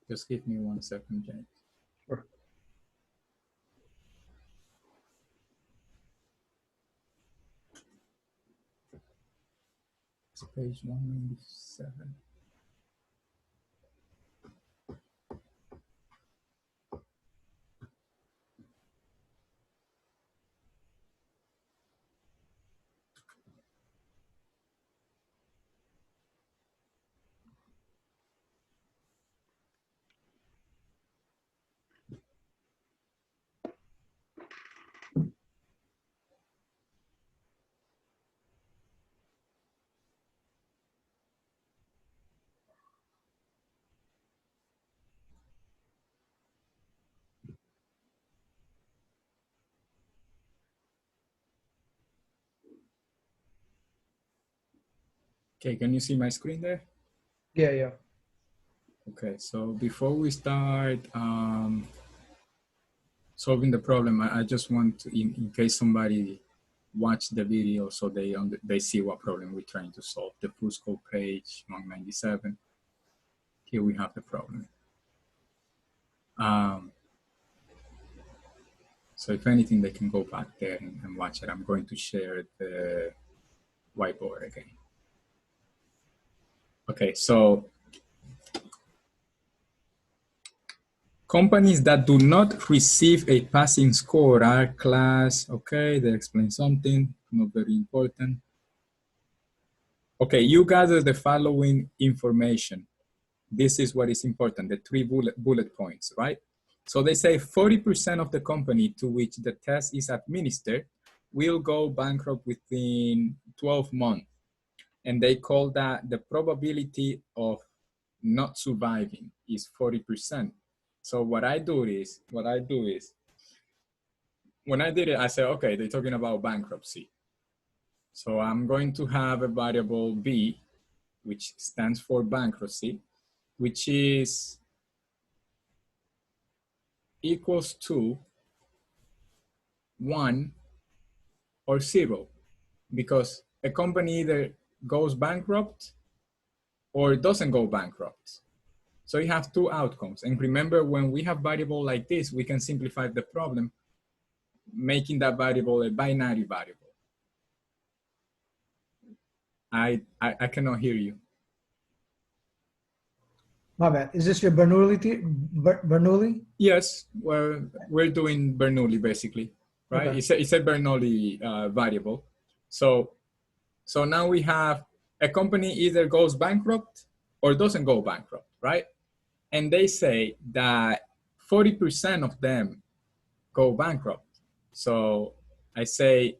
Just give me 1 second, James. Sure. It's page 197. Okay, can you see my screen there? Yeah, yeah. Okay, so before we start solving the problem, I just want to, in case somebody watch the video so they see what problem we're trying to solve. The full scope page 197. Here we have the problem. So if anything, they can go back there and watch it. I'm going to share the whiteboard again. Okay, so companies that do not receive a passing score are class, okay, they explain something, not very important. Okay, you gather the following information. This is what is important, the 3 bullet points, right? So they say 40% of the company to which the test is administered will go bankrupt within 12 months. And they call that the probability of not surviving is 40%. So what I do is, when I did it, I said, okay, they're talking about bankruptcy. So I'm going to have a variable B, which stands for bankruptcy, which is equals to 1 or 0, because a company either goes bankrupt or doesn't go bankrupt. So you have 2 outcomes. And remember, when we have variable like this, we can simplify the problem, making that variable a binary variable. I cannot hear you. My bad. Is this your Bernoulli? Bernoulli? Yes, we're doing Bernoulli basically, right? Okay. It's a Bernoulli variable. So now we have a company either goes bankrupt or doesn't go bankrupt, right? And they say that 40% of them go bankrupt. So I say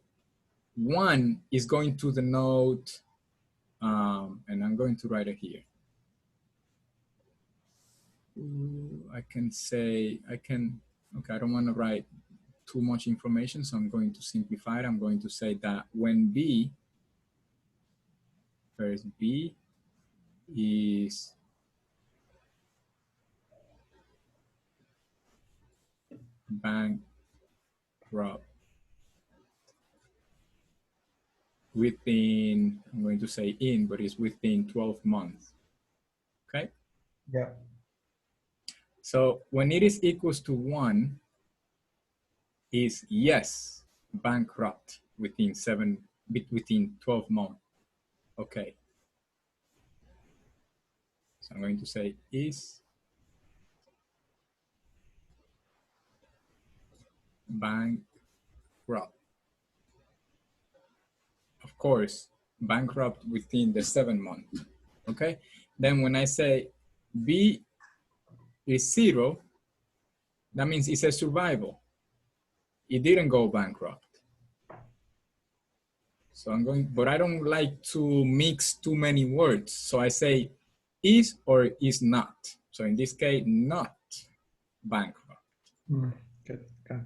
1 is going to denote, and I'm going to write it here. I can say, okay, I don't want to write too much information, so I'm going to simplify it. I'm going to say that when B is bankrupt within, I'm going to say in, but it's within 12 months, okay? Yeah. So when it is equals to 1, is yes, bankrupt within 12 months, okay. So I'm going to say is bankrupt. Of course, bankrupt within the 7 months, okay? Then when I say B is 0, that means it's a survival. It didn't go bankrupt. So I'm going, but I don't like to mix too many words. So I say is or is not. So in this case, not bankrupt. Good. Okay.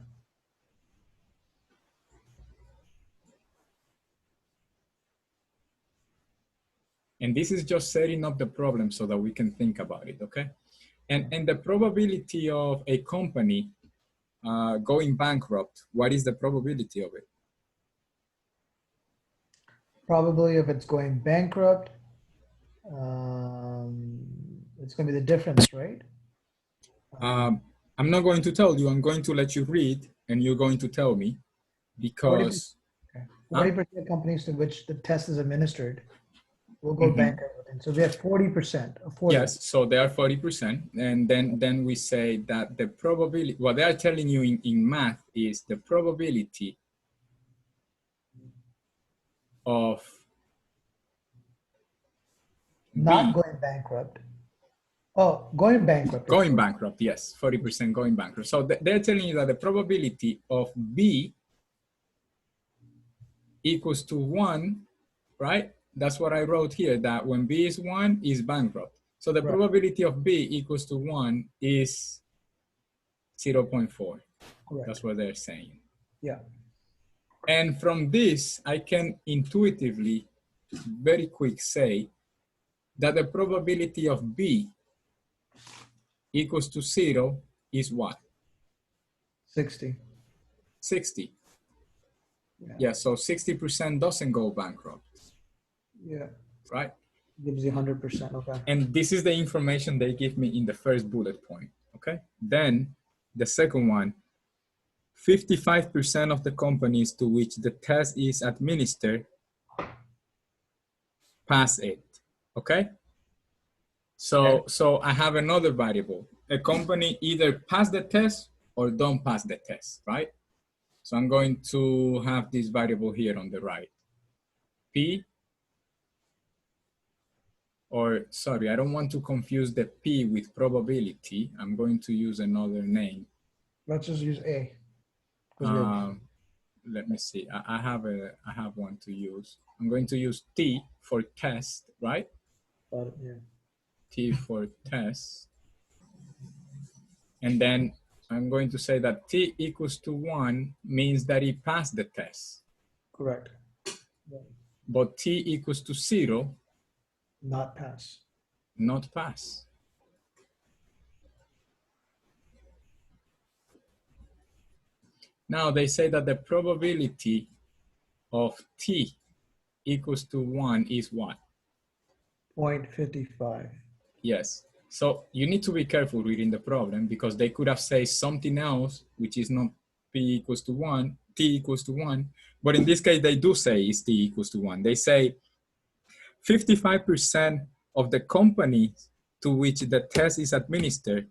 And this is just setting up the problem so that we can think about it, okay? And the probability of a company going bankrupt, what is the probability of it? Probably if it's going bankrupt, it's going to be the difference, right? I'm not going to tell you. I'm going to let you read, and you're going to tell me, 40%, because 40% of companies to which the test is administered will go Mhm. bankrupt. And so we have 40% of 40. Yes, so they are 40%, and then we say that the probability, what they are telling you in math is the probability of Not B going bankrupt. Oh, going bankrupt. is going 40. bankrupt, yes, 40% going bankrupt. So they're telling you that the probability of B equals to 1, right? That's what I wrote here, that when B is 1, is bankrupt. So the Right. probability of B equals to 1 is 0.4. Correct. That's what they're saying. Yeah. And from this, I can intuitively, very quick say that the probability of B equals to 0 is what? 60. 60. Yeah. Yeah, so 60% doesn't go bankrupt, Yeah. right? Gives you 100%. Okay. And this is the information they give me in the first bullet point, okay? Then the second one, 55% of the companies to which the test is administered pass it, okay? So I have another variable. A company either pass the test or don't pass the test, right? So I'm going to have this variable here on the right. P, or sorry, I don't want to confuse the P with probability. I'm going to use another name. Let's just use A. Let me see. I have one to use. I'm going to use T for test, right? Yeah. T for test. And then I'm going to say that T equals to 1 means that he passed the test. Correct. But T equals to 0, Not pass. not pass. Now they say that the probability of T equals to 1 is what? 0.55. Yes. So you need to be careful reading the problem, because they could have said something else, which is not P equals to 1, T equals to 1. But in this case, they do say it's T equals to 1. They say 55% of the companies to which the test is administered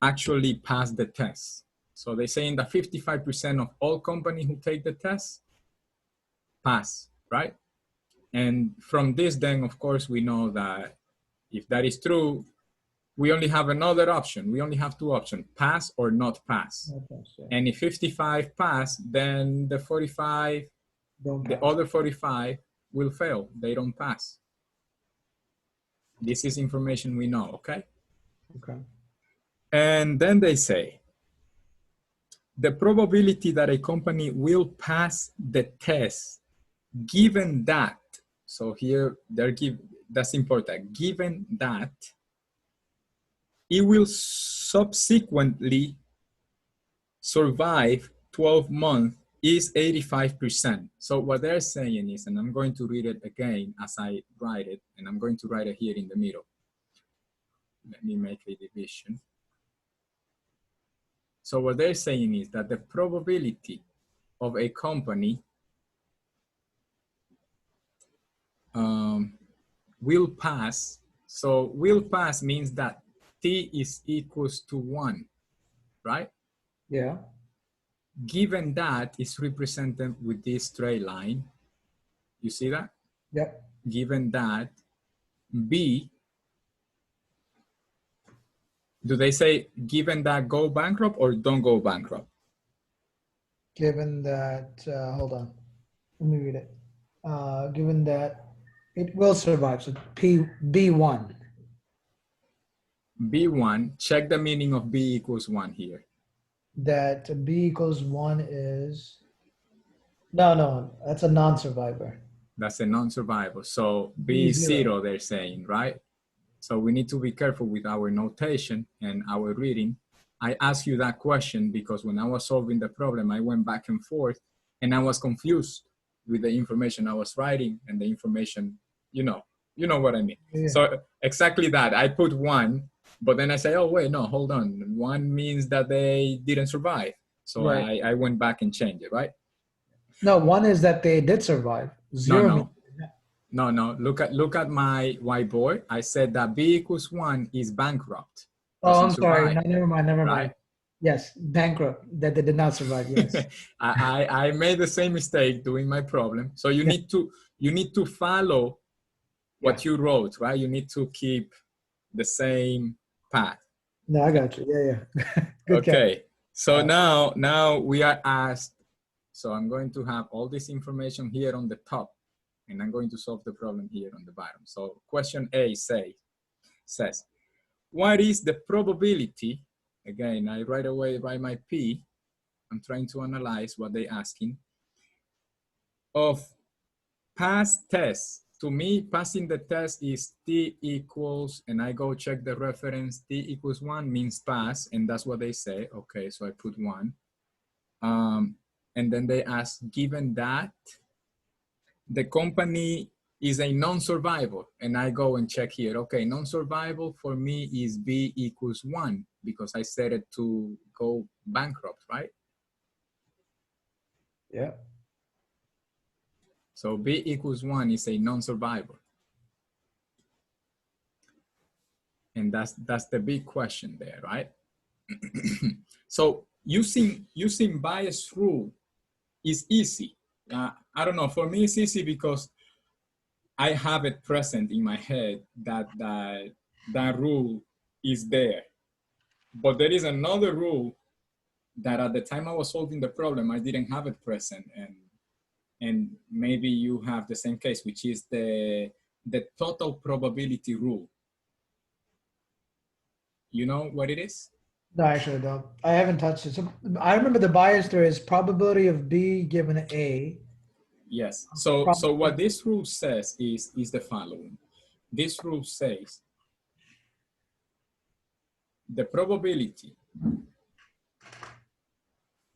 actually pass the test. So they're saying that 55% of all companies who take the test pass, right? And from this, then, of course, we know that if that is true, we only have another option. We only have two options, pass or not pass. And if 55 pass, then the 45, the other 45 will fail. They don't pass. This is information we know, okay? Okay. And then they say, the probability that a company will pass the test, given that, so here that's important, given that it will subsequently survive 12 months, is 85%. So what they're saying is, and I'm going to read it again as I write it, and I'm going to write it here in the middle. Let me make a division. So what they're saying is that the probability of a company will pass. So will pass means that T is equals to 1, right? Yeah. Given that is represented with this straight line. You see that? Yep. Given that B, do they say given that go bankrupt or don't go bankrupt? Given that, hold on, let me read it. Given that it will survive, so B1. B1, check the meaning of B equals 1 here. That B equals 1 is, no, that's a non-survivor. That's a non-survivor. So B is 0, they're saying, right? So we need to be careful with our notation and our reading. I asked you that question because when I was solving the problem, I went back and forth and I was confused with the information I was writing and the information, you know what I mean. Yeah. So exactly that. I put 1, but then I say, oh, wait, no, hold on. one means that they didn't survive. So Right. I went back and changed it, right? No, one is that they did survive. No, Zero means no, no. Look at my whiteboard. I said that B equals 1 is bankrupt, oh, doesn't I'm sorry. survive, No, never mind. Never mind. right? Yes, bankrupt that they did not survive. Yes. I made the same mistake doing my problem. So Yeah. you need to follow what Yeah. you wrote, right? You need to keep the same path. No, I got you. Yeah, yeah. Good catch. Okay. So All right. now we are asked. So I'm going to have all this information here on the top, and I'm going to solve the problem here on the bottom. So question A says, what is the probability? Again, I right away write my P. I'm trying to analyze what they're asking of past tests. To me, passing the test is T equals, and I go check the reference, T equals 1 means pass, and that's what they say. Okay, so I put 1. And then they ask, given that the company is a non-survivor, and I go and check here. Okay, non-survival for me is B equals 1 because I set it to go bankrupt, right? Yeah. So B equals 1 is a non-survivor. And that's the big question there, right? So using bias rule is easy. I don't know, for me it's easy because I have it present in my head that rule is there. But there is another rule that at the time I was solving the problem, I didn't have it present. And maybe you have the same case, which is the total probability rule. You know what it is? No, actually, I don't. I haven't touched it. So I remember the bias there is probability of B given A. Yes. So what this rule says is the following. This rule says the probability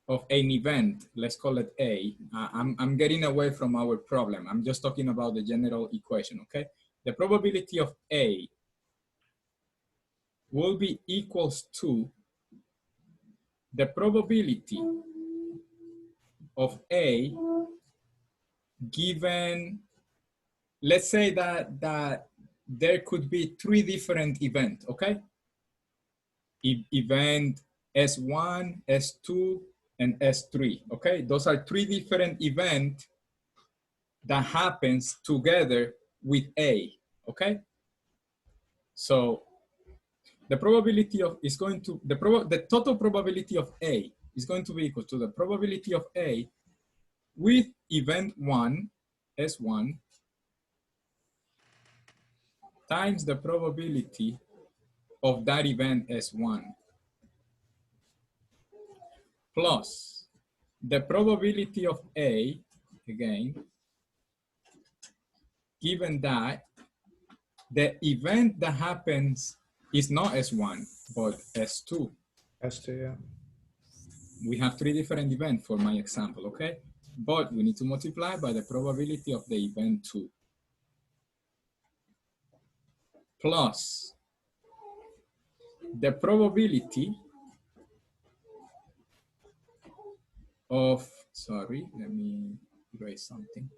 of an event, let's call it A. I'm getting away from our problem. I'm just talking about the general equation, okay? The probability of A will be equals to the probability of A given, let's say that there could be 3 different events, okay? Event S1, S2, and S3, okay? Those are 3 different events that happens together with A, okay? So the probability of is going to, the total probability of A is going to be equal to the probability of A with event 1, S1, times the probability of that event S1, plus the probability of A, again, given that the event that happens is not S1, but S2. S2, yeah. We have 3 different events for my example, okay? But we need to multiply by the probability of the event 2. Plus the probability of, sorry, let me erase something.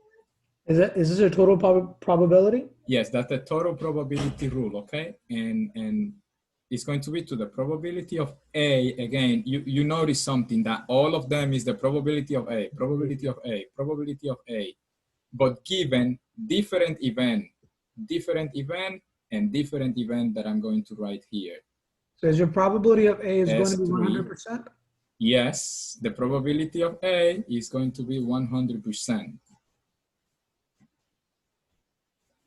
Is this a total probability? Yes, that's the total probability rule, okay? And it's going to be to the probability of A. Again, you notice something, that all of them is the probability of A, probability of A, probability of A, but given different event, and different event that I'm going to write here. So is your probability of A is going to be S3, 100%? yes, the probability of A is going to be 100%.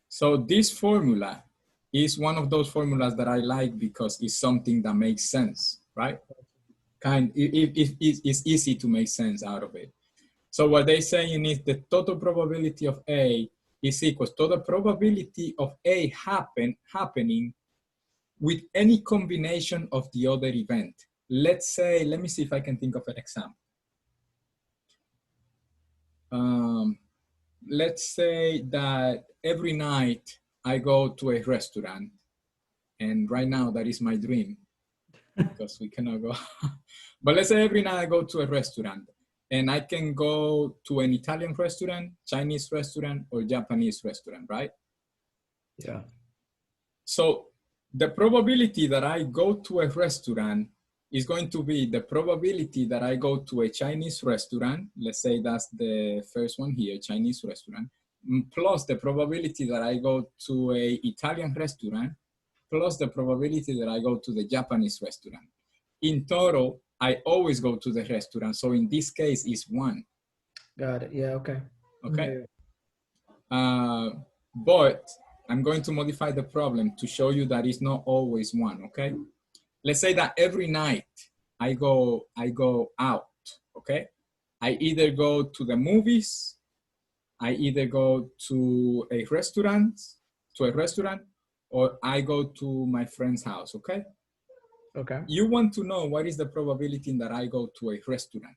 So this formula is one of those formulas that I like because it's something that makes sense, right? It's easy to make sense out of it. So what they're saying is the total probability of A is equal to the probability of A happening with any combination of the other event. Let's say, let me see if I can think of an example. Let's say that every night I go to a restaurant, and right now that is my dream. because we cannot go. But let's say every night I go to a restaurant, and I can go to an Italian restaurant, Chinese restaurant, or Japanese restaurant, right? Yeah. So the probability that I go to a restaurant is going to be the probability that I go to a Chinese restaurant. Let's say that's the first one here, Chinese restaurant, plus the probability that I go to a Italian restaurant, plus the probability that I go to the Japanese restaurant. In total, I always go to the restaurant. So in this case, it's 1. Got it. Yeah. Okay. Okay. Yeah. But I'm going to modify the problem to show you that it's not always 1. Okay. Let's say that every night I go out. Okay. I either go to the movies, I either go to a restaurant, or I go to my friend's house. Okay. Okay. You want to know what is the probability that I go to a restaurant.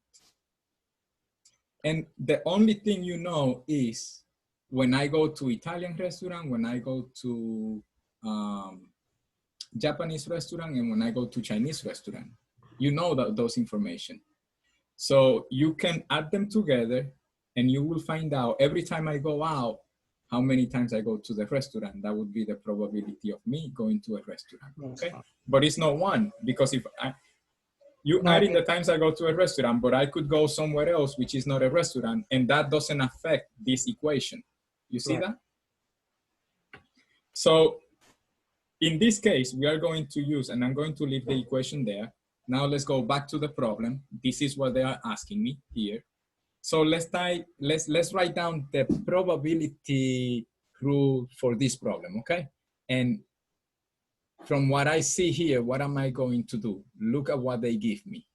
And the only thing you know is when I go to Italian restaurant, when I go to Japanese restaurant, and when I go to Chinese restaurant. You know that those information. So you can add them together and you will find out every time I go out, how many times I go to the restaurant. That would be the probability of me going to a restaurant. Okay. But it's not 1, because if you add in the times I go to a restaurant, but I could go somewhere else, which is not a restaurant, and that doesn't affect this equation. You see that? So in this case, we are going to use, and I'm going to leave the equation there. Now let's go back to the problem. This is what they are asking me here. So let's write down the probability rule for this problem, okay? And from what I see here, what am I going to do? Look at what they give me.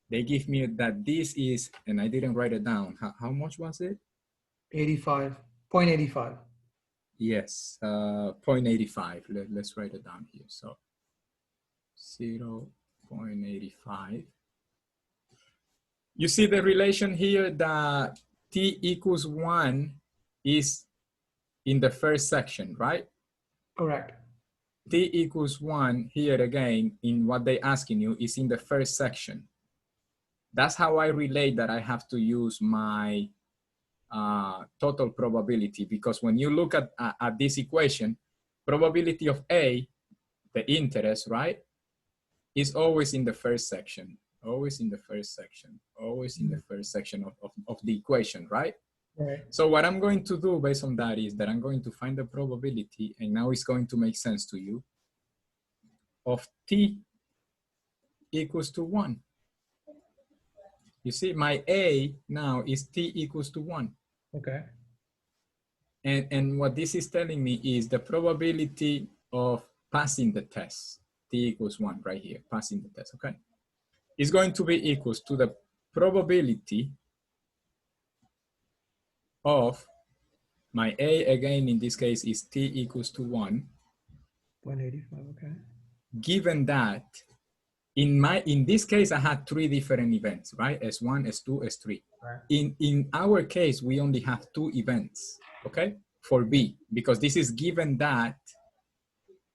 They give me that this is, and I didn't write it down. How much was it? 0.85. Yes, 0.85. Let's write it down here. So 0.85. You see the relation here that t equals 1 is in the first section, right? Correct. T equals 1 here again in what they're asking you is in the first section. That's how I relate that I have to use my total probability, because when you look at this equation, probability of A, the interest, right, is always in the first section, always in the first section, always in the first section of the equation, right? Right. So what I'm going to do based on that is that I'm going to find the probability, and now it's going to make sense to you, of t equals to 1. You see, my A now is t equals to 1. Okay. And what this is telling me is the probability of passing the test, t equals 1 right here, passing the test, okay? Is going to be equals to the probability of my A, again, in this case, is t equals to 1. 0.85, okay. Given that, in this case, I had 3 different events, right? S1, S2, S3. Right. In our case, we only have 2 events, okay? For B, because this is given that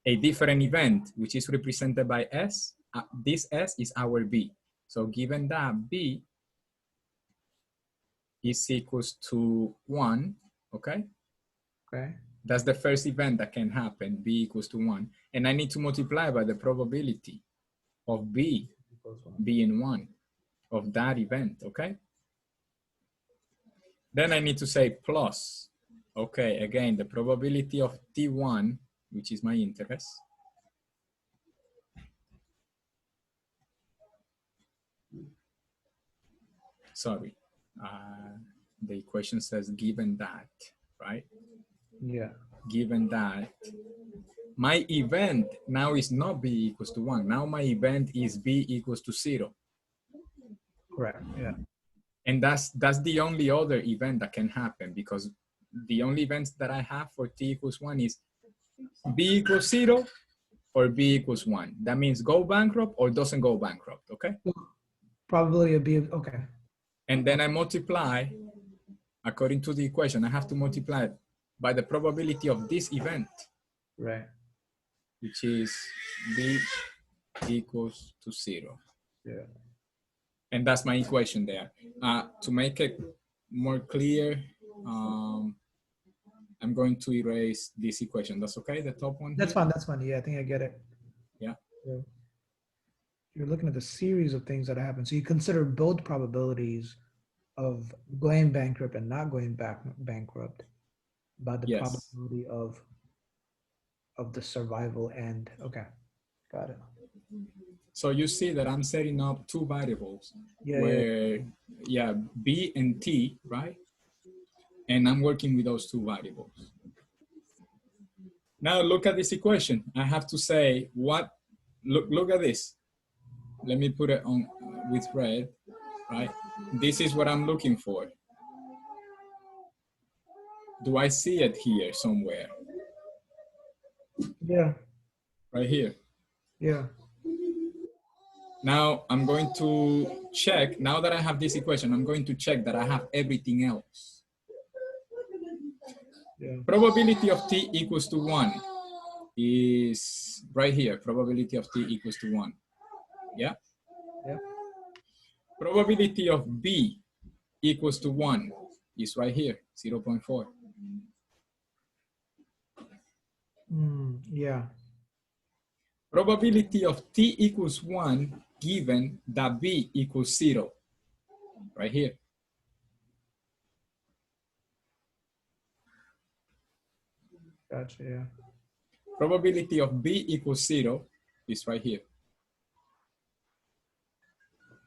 a different event, which is represented by S, this S is our B. So given that B is equals to 1, okay? Okay. That's the first event that can happen, B equals to 1. And I need to multiply by the probability of B being 1 of that event, okay? Then I need to say plus, okay, again, the probability of T1, which is my interest, sorry, the equation says given that, right? Yeah. Given that, my event now is not B equals to 1. Now my event is B equals to 0. Correct. Yeah. And that's the only other event that can happen, because the only events that I have for T equals 1 is B equals 0 or B equals 1. That means go bankrupt or doesn't go bankrupt, okay? Probability of B, okay. And then I multiply, according to the equation, I have to multiply it by the probability of this event, Right. which is B equals to 0. Yeah. And that's my equation there. To make it more clear, I'm going to erase this equation. That's okay, the top one That's here? fine. That's fine. Yeah, I think I get it. Yeah. Yeah. You're looking at the series of things that happen. So you consider both probabilities of going bankrupt and not going bankrupt, but the Yes. probability of the survival and okay, got it. So you see that I'm setting up two variables Yeah, where, yeah, B and T, right? And I'm working with those two variables. Now look at this equation. I have to say what, look at this. Let me put it on with red, right? This is what I'm looking for. Do I see it here somewhere? yeah, Right here. yeah. Now I'm going to check, now that I have this equation, I'm going to check that I have everything else. Yeah. Probability of T equals to 1 is right here. Probability of T equals to 1. Yeah? Yeah. Probability of B equals to 1 is right here, 0.4. Yeah. Probability of T equals 1 given that B equals 0, right here. Gotcha. Yeah. Probability of B equals 0 is right here.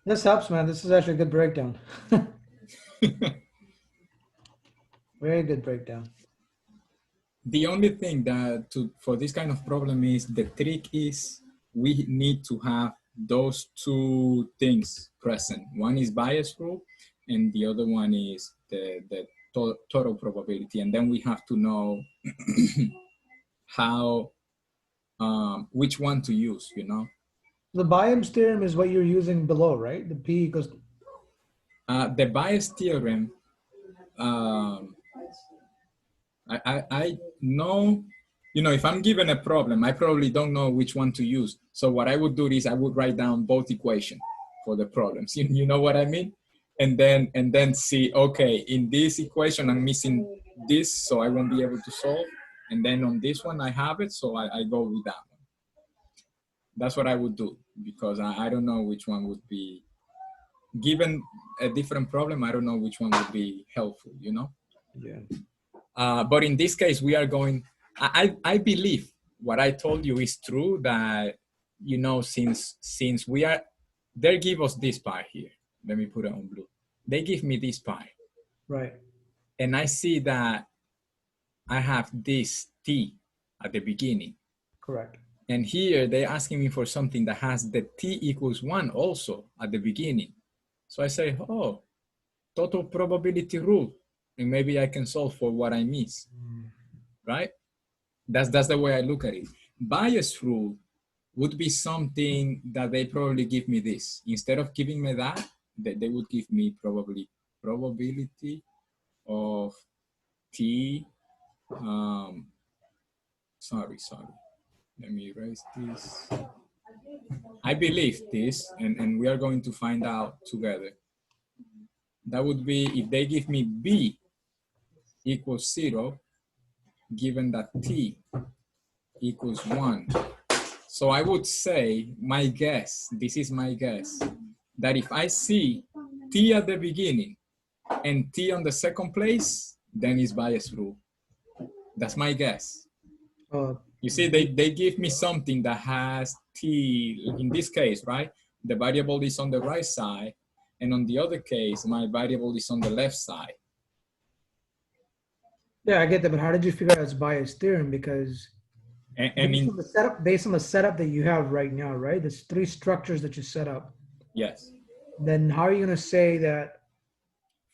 This helps, man. This is actually a good breakdown. Very good breakdown. The only thing that for this kind of problem is the trick is we need to have those two things present. One is bias rule and the other one is the total probability. And then we have to know how, which one to use, you know? The Biam's theorem is what you're using below, right? The P equals. The bias theorem, I know, you know, if I'm given a problem, I probably don't know which one to use. So what I would do is I would write down both equations for the problems. You know what I mean? And then see, okay, in this equation, I'm missing this, so I won't be able to solve. And then on this one, I have it, so I go with that one. That's what I would do, because I don't know which one would be, given a different problem, I don't know which one would be helpful, you know? Yeah. But in this case, we are going, I believe what I told you is true, that, you know, since we are, they give us this pie here. Let me put it on blue. They give me this pie. Right. And I see that I have this T at the beginning. Correct. And here they're asking me for something that has the T equals 1 also at the beginning. So I say, oh, total probability rule. And maybe I can solve for what I miss, right? That's the way I look at it. Bias rule would be something that they probably give me this. Instead of giving me that, they would give me probably probability of T, sorry. Let me erase this. I believe this, and we are going to find out together. That would be if they give me B equals 0, given that T equals 1. So I would say, my guess, this is my guess, that if I see T at the beginning and T on the second place, then it's bias rule. That's my guess. You see, they give me something that has T, in this case, right? The variable is on the right side, and on the other case, my variable is on the left side. Yeah, I get that, but how did you figure out it's bias theorem? Because based on the setup that you have right now, right? There's three structures that you set up. Yes. Then how are you going to say that?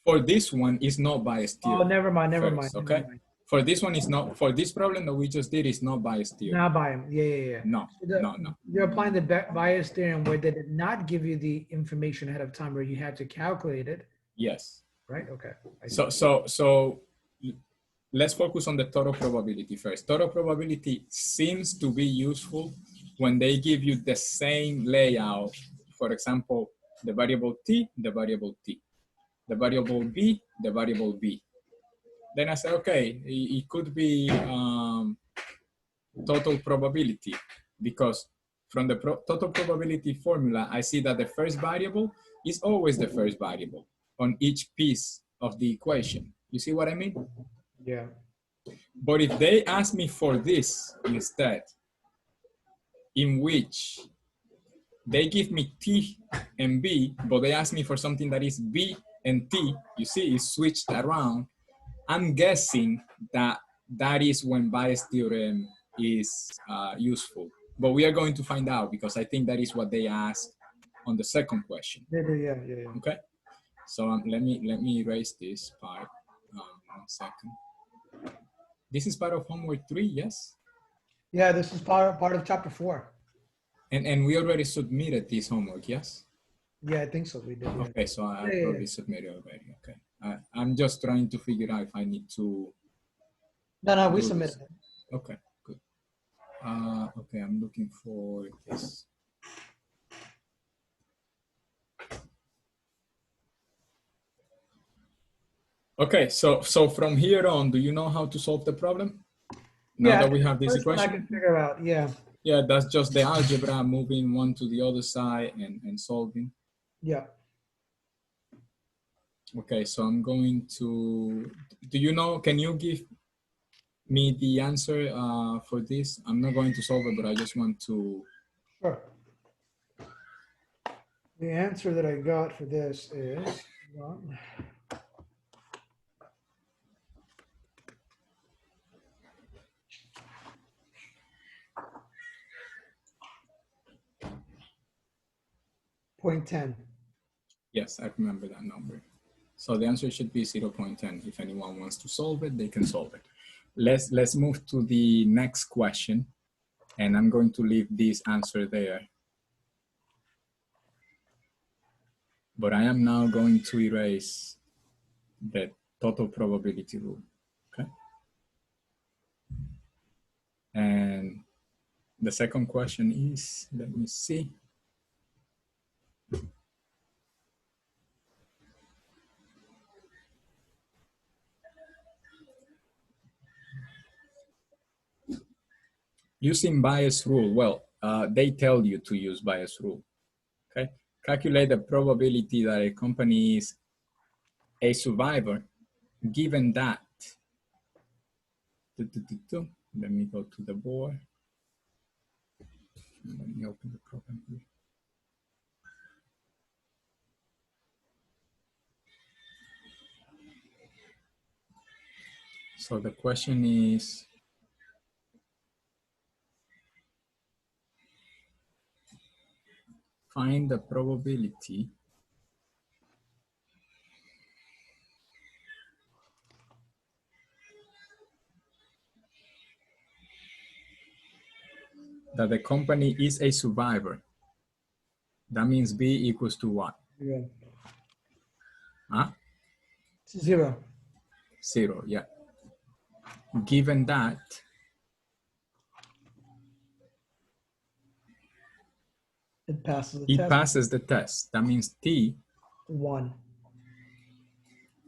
For this one, it's not bias theorem. Oh, never mind. Okay. For this one, it's not. For this problem that we just did, it's not bias theorem. Not bias. Yeah. No. You're applying the bias theorem where they did not give you the information ahead of time, where you had to calculate it. Yes. Right. Okay. So let's focus on the total probability first. Total probability seems to be useful when they give you the same layout, for example, the variable t, the variable t, the variable b, the variable b. Then I say, okay, it could be total probability, because from the total probability formula, I see that the first variable is always the first variable on each piece of the equation. You see what I mean? Yeah. But if they ask me for this instead, in which they give me T and B, but they ask me for something that is B and T, you see, it's switched around. I'm guessing that that is when Bayes' theorem is useful. But we are going to find out, because I think that is what they asked on the second question. Yeah. Okay. So let me erase this part. 1 second. This is part of homework 3, yes? Yeah, this is part of chapter 4. And we already submitted this homework, yes? Yeah, I think so. We did. Yeah. Okay, so I probably submitted already. Okay. I'm just trying to figure out if I need to. No, we do submitted this. it. Okay, good. Okay, I'm looking for this. Okay, so from here on, do you know how to solve the problem? Now that we have this First one I equation? can figure out, yeah. Yeah, that's just the algebra, moving one to the other side and solving. Yeah. Okay, so I'm going to, do you know, can you give me the answer for this? I'm not going to solve it, but I just want to. Sure. The answer that I got for this is 0.10. Yes, I remember that number. So the answer should be 0.10. If anyone wants to solve it, they can solve it. Let's move to the next question. And I'm going to leave this answer there. But I am now going to erase the total probability rule, okay? And the second question is, let me see. Using Bayes' rule, well, they tell you to use Bayes' rule, okay? Calculate the probability that a company is a survivor, given that. Let me go to the board. Let me open the program here. So the question is, find the probability that the company is a survivor. That means B equals to what? 0. Huh? 0. 0, yeah. Given that It passes the it test. passes the test. That means T 1.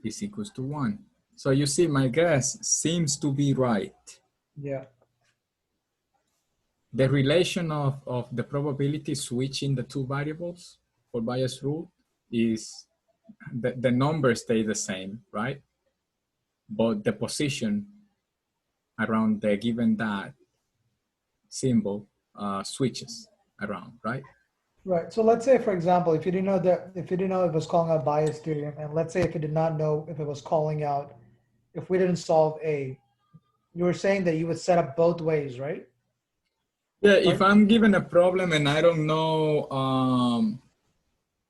is equals to 1. So you see, my guess seems to be right. Yeah. The relation of the probability switching the two variables for Bayes' rule is the numbers stay the same, right? But the position around the given that symbol switches around, right? Right. So let's say, for example, if you didn't know it was calling out Bayes' theorem, and let's say if you did not know if it was calling out, if we didn't solve A, you were saying that you would set up both ways, right? Yeah, if I'm given a problem and I don't know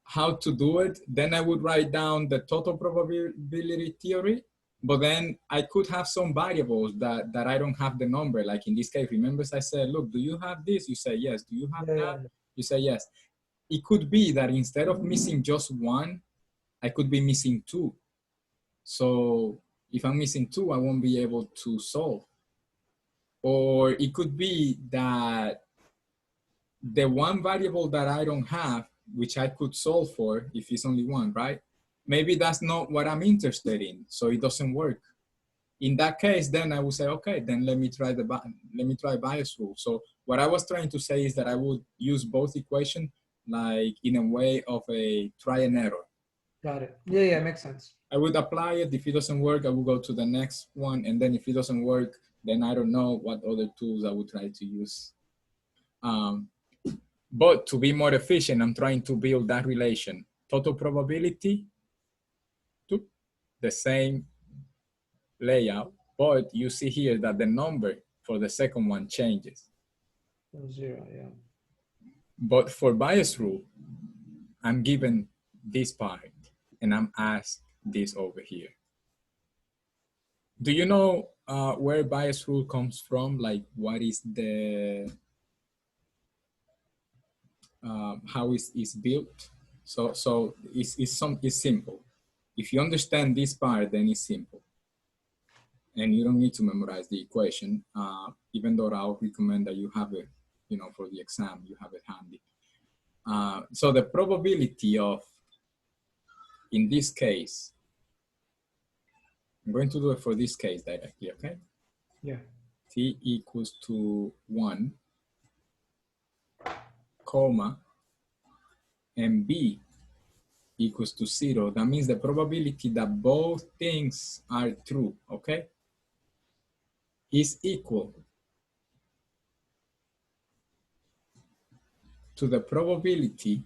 how to do it, then I would write down the total probability theory, but then I could have some variables that I don't have the number. Like in this case, remember I said, look, do you have this? You say yes. Do you have that? You say yes. It could be that instead of missing just one, I could be missing 2. So if I'm missing 2, I won't be able to solve. Or it could be that the one variable that I don't have, which I could solve for if it's only one, right? Maybe that's not what I'm interested in, so it doesn't work. In that case, then I would say, okay, then let me try bias rule. So what I was trying to say is that I would use both equations like in a way of a try and error. Got it. Yeah, makes sense. I would apply it. If it doesn't work, I will go to the next one. And then if it doesn't work, then I don't know what other tools I would try to use. But to be more efficient, I'm trying to build that relation. Total probability to the same layout, but you see here that the number for the second one changes. 0, yeah. But for bias rule, I'm given this part and I'm asked this over here. Do you know where bias rule comes from? Like what is the, how it's built? So it's simple. If you understand this part, then it's simple. And you don't need to memorize the equation, even though I'll recommend that you have it, you know, for the exam, you have it handy. So the probability of, in this case, I'm going to do it for this case directly, okay? Yeah. T equals to 1, comma, and B equals to 0. That means the probability that both things are true, okay, is equal to the probability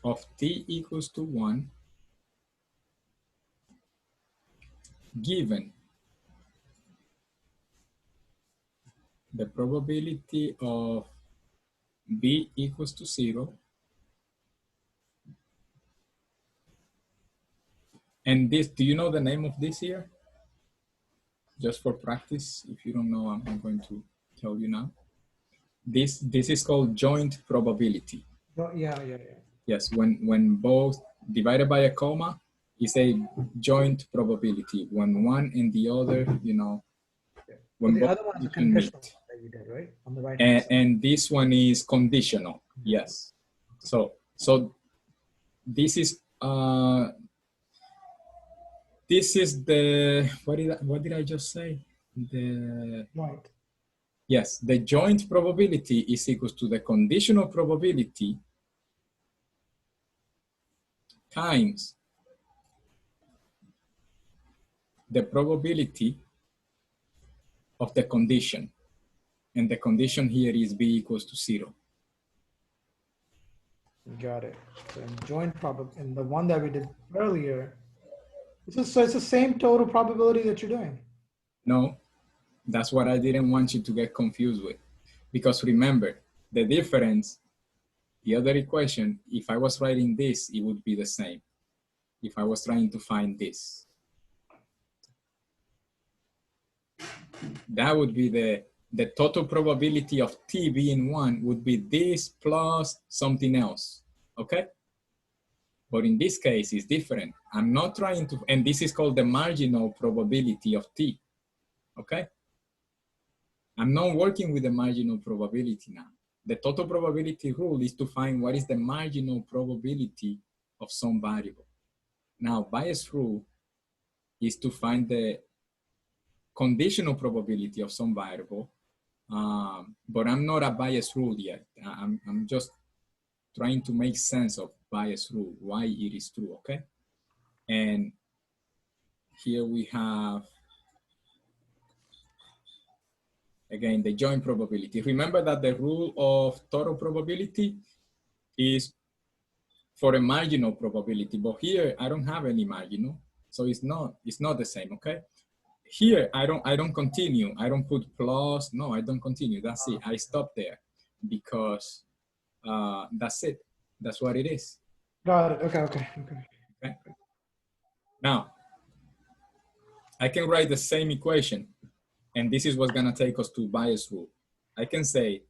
of T equals to 1 given the probability of B equals to 0. And this, do you know the name of this here? Just for practice, if you don't know, I'm going to tell you now. This is called joint probability. Oh, yeah. Yes, when both divided by a comma is a joint probability. When one and the other, you know, when the both other one's a can meet. conditional that you did, right? On the right hand side. And this one is conditional. Yes. So this is the, what did I just say? The Right. yes, the joint probability is equal to the conditional probability times the probability of the condition. And the condition here is B equals to 0. Got it. So in joint probability, and the one that we did earlier, so it's the same total probability that you're doing. No, that's what I didn't want you to get confused with. Because remember, the difference, the other equation, if I was writing this, it would be the same. If I was trying to find this, that would be the total probability of T being 1 would be this plus something else, okay? But in this case, it's different. I'm not trying to, and this is called the marginal probability of T, okay? I'm not working with the marginal probability now. The total probability rule is to find what is the marginal probability of some variable. Now, bias rule is to find the conditional probability of some variable, but I'm not a bias rule yet. I'm just trying to make sense of bias rule, why it is true, okay? And here we have, again, the joint probability. Remember that the rule of total probability is for a marginal probability, but here I don't have any marginal, so it's not the same, okay? Here I don't continue. I don't put plus. No, I don't continue. That's it. I stop there because that's it. That's what it is. Got it. Okay. Now I can write the same equation, and this is what's gonna take us to bias rule. I can say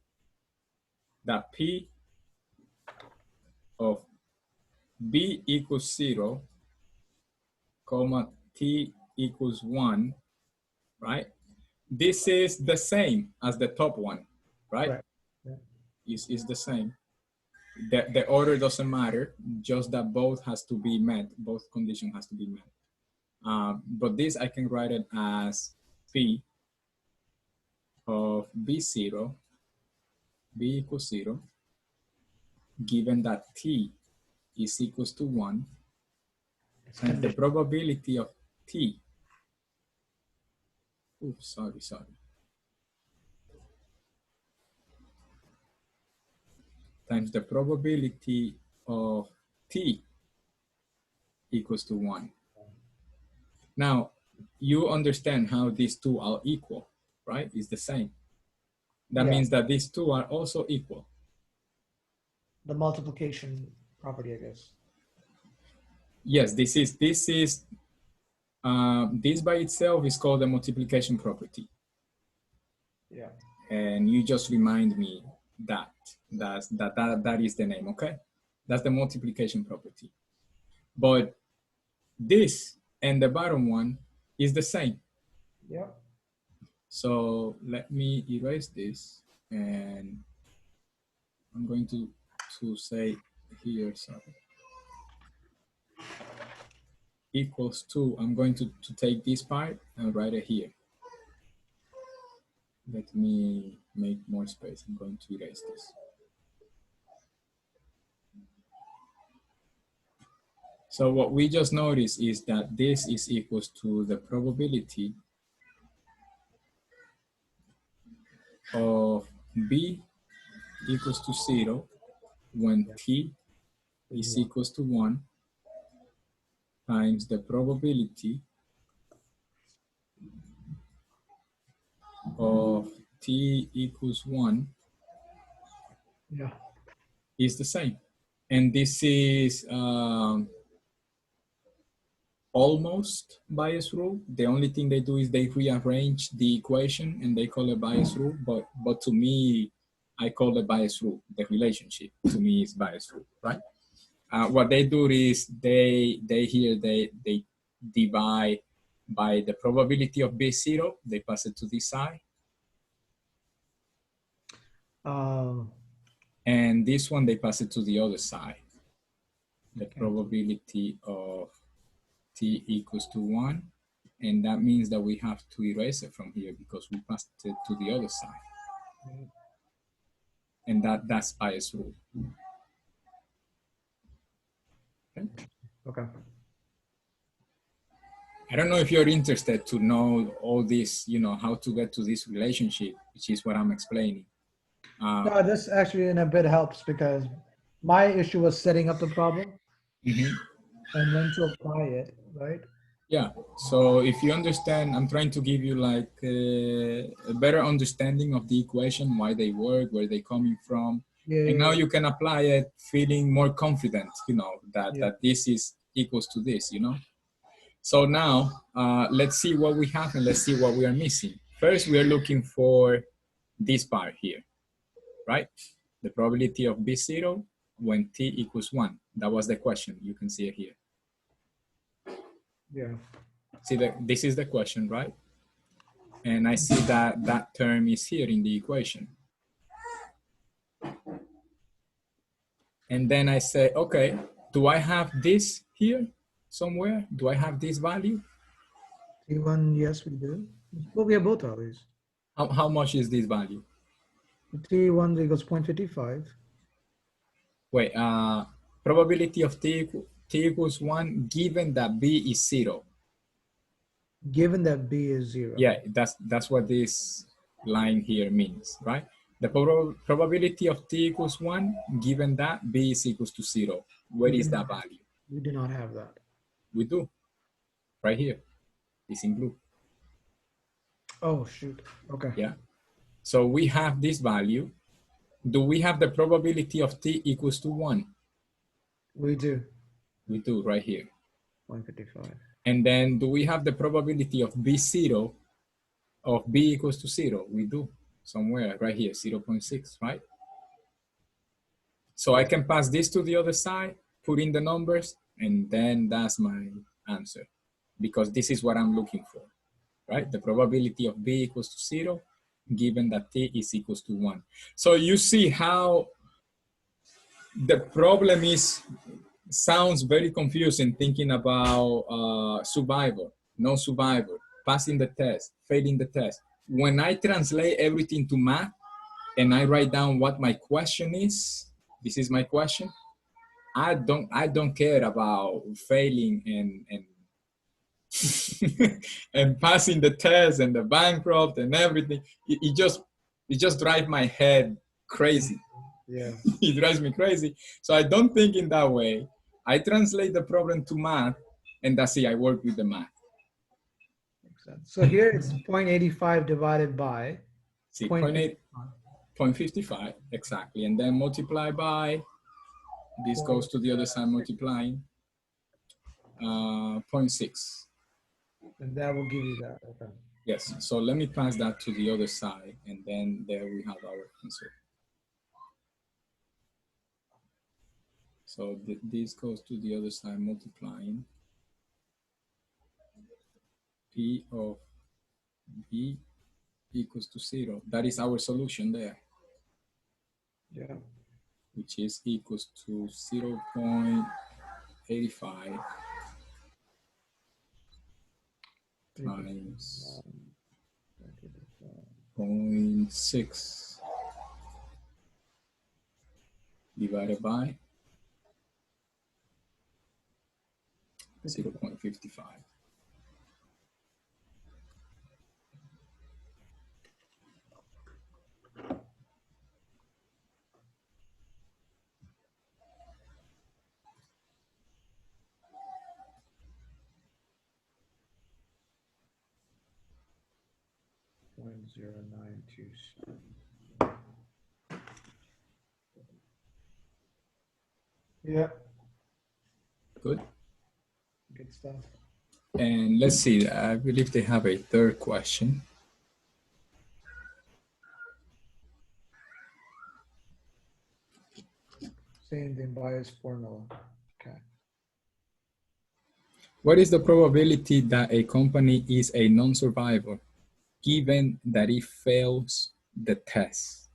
that P of B equals 0, comma T equals 1, right? this is the same as the top one, right? Right. Yeah. Is the same. The order doesn't matter, just that both has to be met, both condition has to be met. But this I can write it as P of B0, B equals 0, given that T is equals to 1, It's and the conditional. probability of T, oops, sorry, times the probability of T equals to 1. Now, you understand how these two are equal, right? It's the same. That Yeah. means that these two are also equal. The multiplication property, I guess. Yes, this by itself is called the multiplication property. Yeah. And you just remind me that that is the name, okay? That's the multiplication property. But this and the bottom one is the same. Yeah. So let me erase this, and I'm going to say here, sorry, equals to, I'm going to take this part and write it here. Let me make more space. I'm going to erase this. So what we just noticed is that this is equals to the probability of B equals to 0 when Yeah. T is equals to 1 times the probability of T equals 1 Yeah. is the same. And this is almost Bayes rule. The only thing they do is they rearrange the equation and they call it Bayes rule. But to me, I call it Bayes rule. The relationship to me is Bayes rule, right? What they do is they divide by the probability of B0. They pass it to this side. And this one, they pass it to the other side. The probability of T equals to 1. And that means that we have to erase it from here because we passed it to the other side. And that's Bayes rule. Okay. Okay. I don't know if you're interested to know all this, how to get to this relationship, which is what I'm explaining. No, this actually in a bit helps because my issue was setting up the problem and when to apply it, right? Yeah. So if you understand, I'm trying to give you like a better understanding of the equation, why they work, where they're coming from. Yeah. And now you can apply it feeling more confident, that, Yeah. that this is equals to this, So now let's see what we have and let's see what we are missing. First, we are looking for this part here, right? The probability of B0 when T equals 1. That was the question. You can see it here. Yeah. See, this is the question, right? And I see that that term is here in the equation. And then I say, okay, do I have this here somewhere? Do I have this value? T1, yes, we do. Well, we have both of these. How much is this value? T1 equals 0.55. Wait, probability of T equals 1 given that B is 0. Given that B is 0. Yeah, that's what this line here means, right? The probability of T equals 1 given that B is equals to 0. Where is that value? We do not have that. We do, right here. It's in blue. Oh, shoot. Okay. Yeah. So we have this value. Do we have the probability of T equals to 1? We do. We do, right here. 0.55. And then do we have the probability of B0 of B equals to 0? We do, somewhere right here, 0.6, right? So I can pass this to the other side, put in the numbers, and then that's my answer, because this is what I'm looking for. right? The probability of B equals to 0, given that T is equals to 1. So you see how the problem sounds very confusing, thinking about survivor, no survivor, passing the test, failing the test. When I translate everything to math and I write down what my question is, this is my question, I don't care about failing and and passing the test and the bankrupt and everything. It just drives my head crazy. Yeah. It drives me crazy. So I don't think in that way. I translate the problem to math, and that's it. I work with the math. Makes sense. So here it's 0.85 divided by See, 0.55. 0.55, exactly. And then multiply by, this goes to the other side multiplying, 0.6. And that will give you that. Okay. Yes, so let me pass that to the other side, and then there we have our answer. So this goes to the other side multiplying. P of B equals to 0. That is our solution there. Yeah. Which is equals to 0.85 times 0.6 divided by 0.55. Yeah. Good. Good stuff. And let's see, I believe they have a third question. Same thing, bias formula. Okay. What is the probability that a company is a non-survivor given that it fails the test?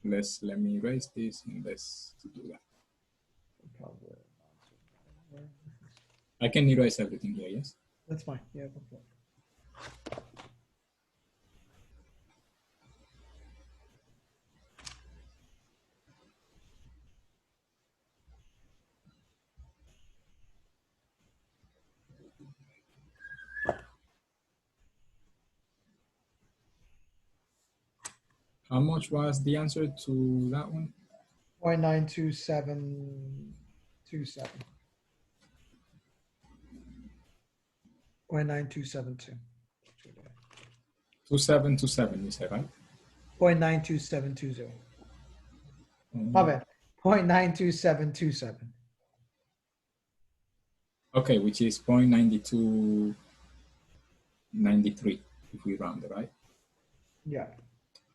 Let me erase this and let's do that. I can erase everything here, yes? That's fine. Yeah. How much was the answer to that one? 0.92727. 0.9272. 2727, you said, right? 0.92720. My bad. 0.92727. Okay, which is 0.9293 if we round it, right? Yeah.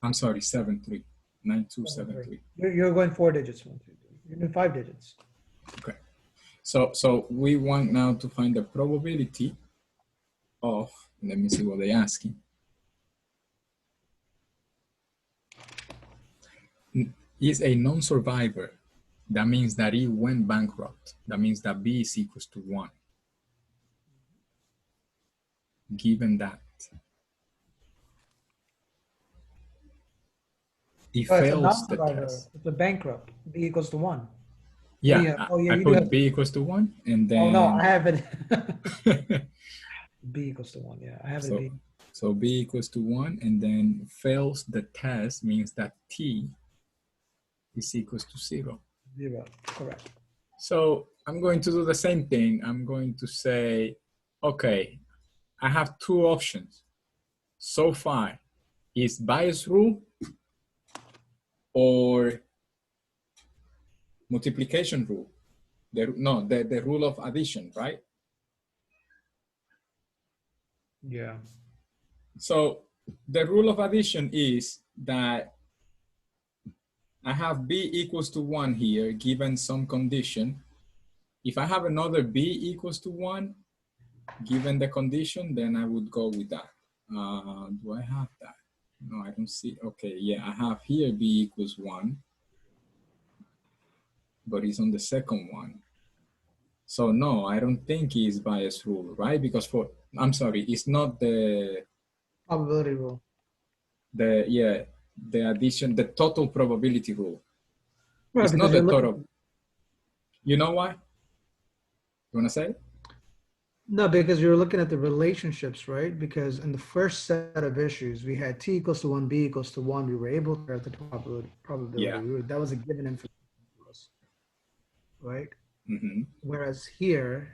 I'm sorry, 73, 9273. You're going 4 digits. 1, 2, 3. You're doing 5 digits. Okay. So we want now to find the probability of, let me see what they're asking. Is a non-survivor. That means that he went bankrupt. That means that B is equals to 1. Given that he fails the test. It's a bankrupt. B equals to 1. Yeah, I you do put have B equals to 1 and then. Oh no, I have it. B equals to 1. Yeah, I have it. So B equals to 1 and then fails the test means that T is equals to 0. 0, correct. So I'm going to do the same thing. I'm going to say, okay, I have 2 options. So far, is bias rule or multiplication rule? The rule of addition, right? Yeah. So the rule of addition is that I have B equals to 1 here, given some condition. If I have another B equals to 1, given the condition, then I would go with that. Do I have that? No, I don't see. Okay, yeah, I have here b equals 1, but it's on the second one. So no, I don't think it's bias rule, right? Because I'm sorry, it's not the Probability rule. the addition, the total probability rule. Right, It's because not the you're total. looking. You know why? You wanna say? No, because you're looking at the relationships, right? Because in the first set of issues, we had t equals to 1, b equals to 1. We were able to get the probability. Yeah. That was a given information to us, right? Mm-hmm. Whereas here,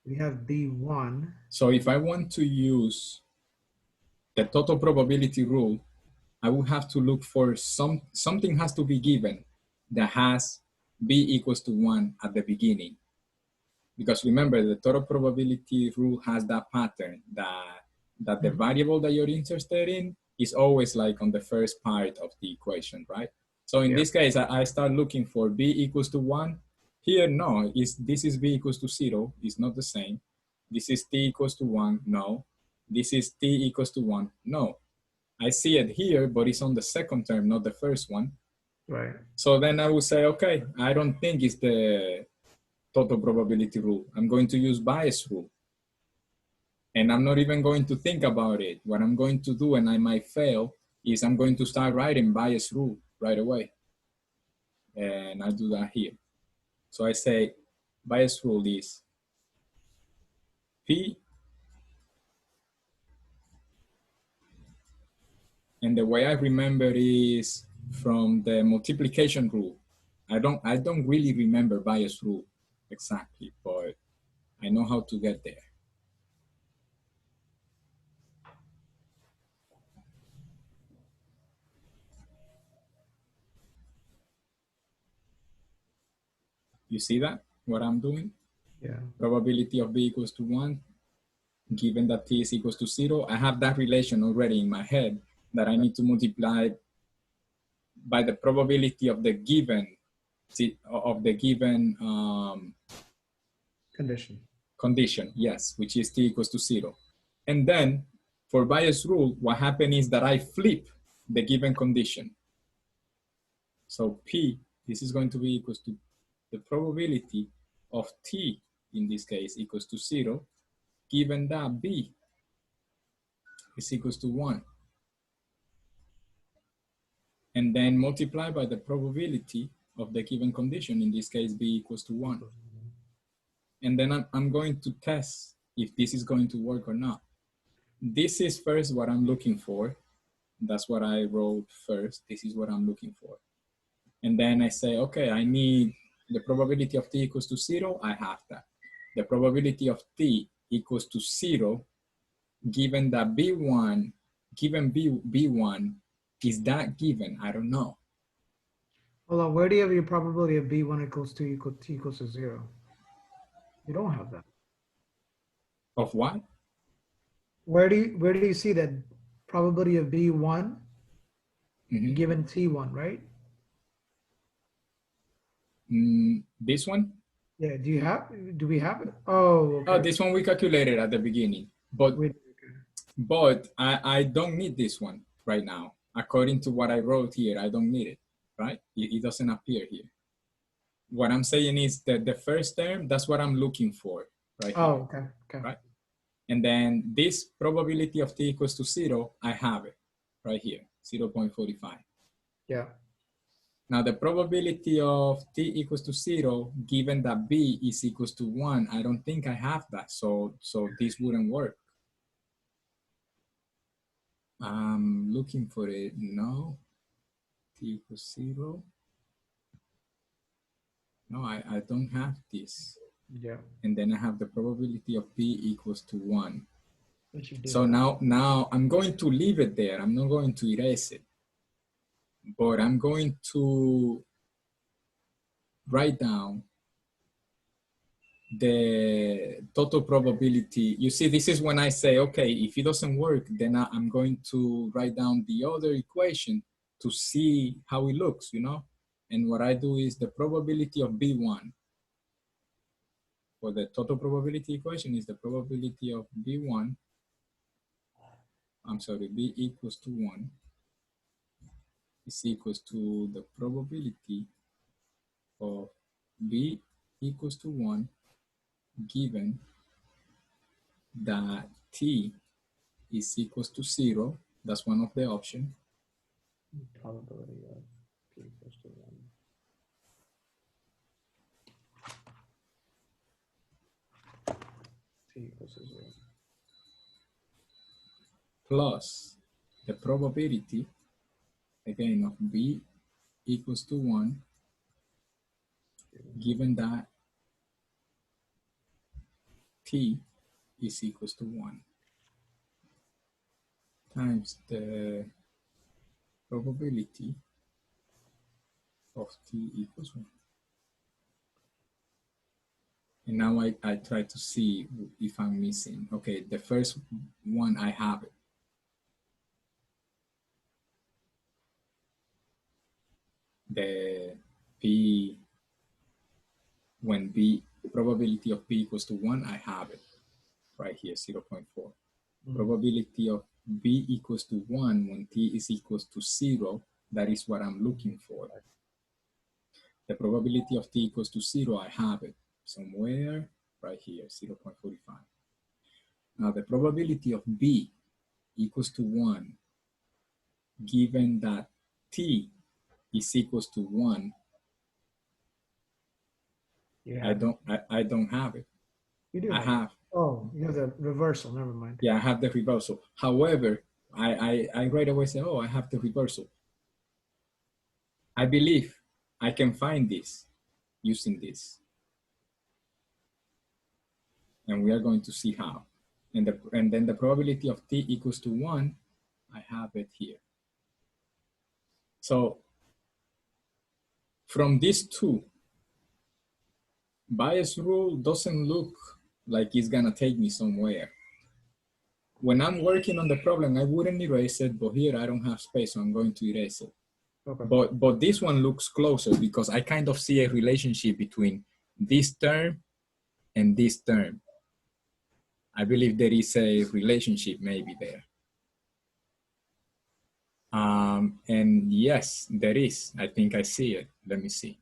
we have b1. So if I want to use the total probability rule, I would have to look for something has to be given that has b equals to 1 at the beginning. Because remember, the total probability rule has that pattern that the variable that you're interested in is always like on the first part of the equation, right? So in this case, I start looking for b equals to 1. Here, no, this is b equals to 0. It's not the same. This is t equals to 1. No. This is t equals to 1. No. I see it here, but it's on the second term, not the first one. Right. So then I would say, okay, I don't think it's the total probability rule. I'm going to use bias rule. And I'm not even going to think about it. What I'm going to do, and I might fail, is I'm going to start writing bias rule right away. And I do that here. So I say bias rule is P, and the way I remember is from the multiplication rule. I don't really remember bias rule exactly, but I know how to get there. You see that, what I'm doing? Yeah. Probability of b equals to 1, given that t is equals to 0. I have that relation already in my head that I need to multiply by the probability of the given condition, yes, which is t equals to 0. And then for bias rule, what happened is that I flip the given condition. So P, this is going to be equals to the probability of T, in this case, equals to 0, given that B is equals to 1. And then multiply by the probability of the given condition, in this case, B equals to 1. And then I'm going to test if this is going to work or not. This is first what I'm looking for. That's what I wrote first. This is what I'm looking for. And then I say, okay, I need the probability of t equals to 0. I have that. The probability of t equals to 0, given that B1, given B1, is that given? I don't know. Hold on, where do you have your probability of b1 equals 2 t equals to 0? You don't have that. Of what? Where do you see that probability of b1 given t1, right? This one? Yeah. Do we have it? Oh, okay. Oh, this one we calculated at the beginning, but I don't need this one right now. According to what I wrote here, I don't need it, right? It doesn't appear here. What I'm saying is that the first term, that's what I'm looking for right here. Oh, okay. Right? And then this probability of t equals to 0, I have it right here, 0.45. Yeah. Now the probability of t equals to 0, given that b is equals to 1, I don't think I have that, so this wouldn't work. I'm looking for it. No, t equals 0. No, I don't have this. Yeah. And then I have the probability of b equals to 1. So have. now I'm going to leave it there. I'm not going to erase it. But I'm going to write down the total probability. You see, this is when I say, okay, if it doesn't work, then I'm going to write down the other equation to see how it looks, you know? And what I do is the probability of B1 for the total probability equation is the probability of B1, I'm sorry, B equals to 1 is equals to the probability of B equals to 1 given that T is equals to 0. That's one of the options. Probability of P equals to 1. T equals to 0. Plus the probability, again, of B equals to 1 given that T is equals to 1 times the probability of T equals 1. And now I try to see if I'm missing. Okay, the first one I have it. The P, when B, probability of P equals to 1, I have it right here, 0.4. Probability of B equals to 1 when T is equals to 0, that is what I'm looking for. The probability of T equals to 0, I have it somewhere right here, 0.45. Now the probability of B equals to 1 given that T is equals to 1, I don't have it. You do. I have. Oh, you have the reversal. Never mind. Yeah, I have the reversal. However, I right away say, oh, I have the reversal. I believe I can find this using this. And we are going to see how. And then the probability of T equals to 1, I have it here. So from these two, bias rule doesn't look like it's gonna take me somewhere. When I'm working on the problem, I wouldn't erase it, but here I don't have space, so I'm going to erase it. Okay. But this one looks closer because I kind of see a relationship between this term and this term. I believe there is a relationship maybe there. And yes, there is. I think I see it. Let me see.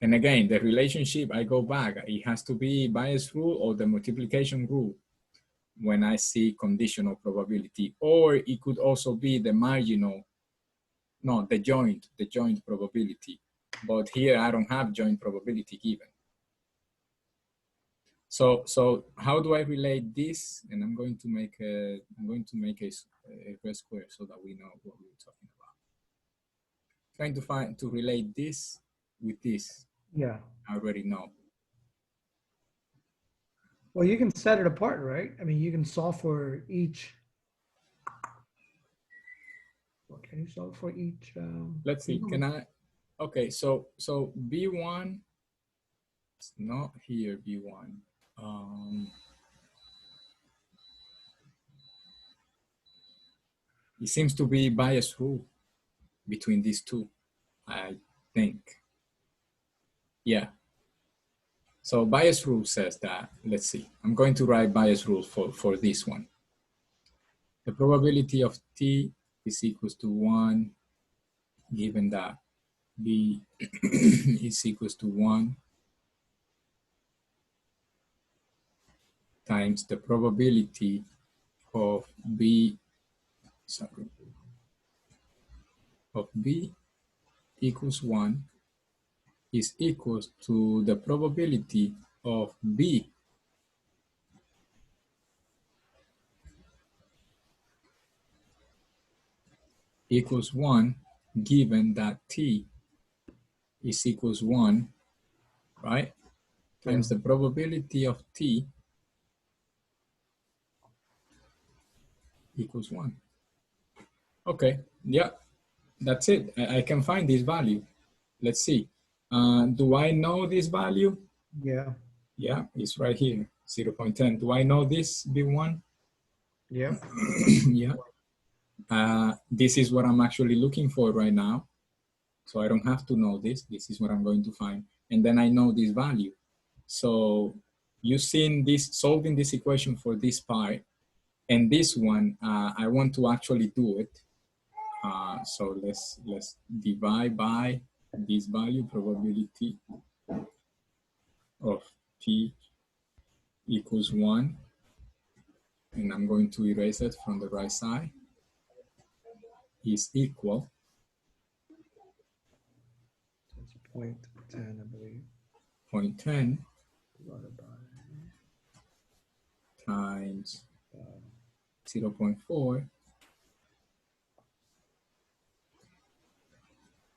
And again, the relationship, I go back. It has to be bias rule or the multiplication rule when I see conditional probability, or it could also be the marginal, no, the joint probability. But here I don't have joint probability given. So how do I relate this? And I'm going to make a red square so that we know what we're talking about. Trying to relate this with this. Yeah. I already know. Well, you can set it apart, right? I mean, you can solve for each. What can you solve for each? Let's see. Can I? Okay. So B1. It's not here. B1. It seems to be bias rule between these two, I think. Yeah. So bias rule says that, let's see, I'm going to write bias rule for this one. The probability of T is equals to 1 given that B is equals to 1 times the probability of B, sorry, of B equals 1 is equals to the probability of B equals 1 given that T is equals 1, right? Times the probability of T equals 1. Okay, yeah, that's it. I can find this value. Let's see. Do I know this value? Yeah. Yeah, it's right here, 0.10. Do I know this B1? Yeah. Yeah. This is what I'm actually looking for right now. So I don't have to know this. This is what I'm going to find. And then I know this value. So using this, solving this equation for this part, and this one, I want to actually do it. So let's divide by this value, probability of t equals 1. And I'm going to erase it from the right side, is equal. It's 0.10, I believe. 0.10 Divided by times 0.4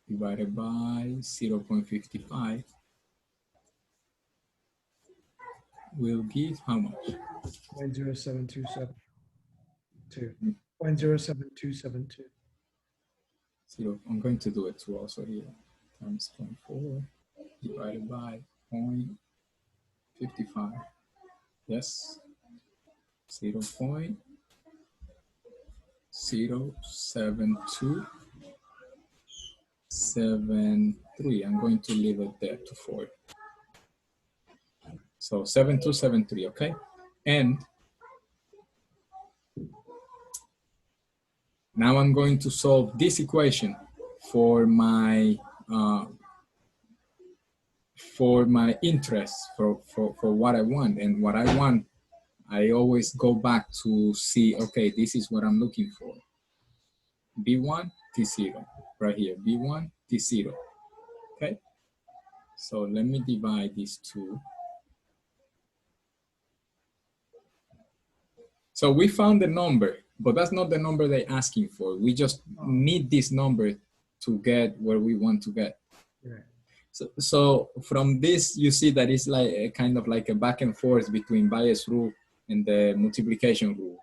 divided by 0.55 will give how much? 0.07272. 0.07272. I'm going to do it too also here. Times 0.4 divided by 0.55. Yes. 0.07273. I'm going to leave it there to 4. So 7273, okay? And now I'm going to solve this equation for my interest, for what I want. And what I want, I always go back to see, okay, this is what I'm looking for. B1, T0, right here, B1, T0, okay? So let me divide these two. So we found the number, but that's not the number they're asking for. We just need this number to get where we want to get. Right. So from this, you see that it's like a kind of like a back and forth between Bayes' rule and the multiplication rule.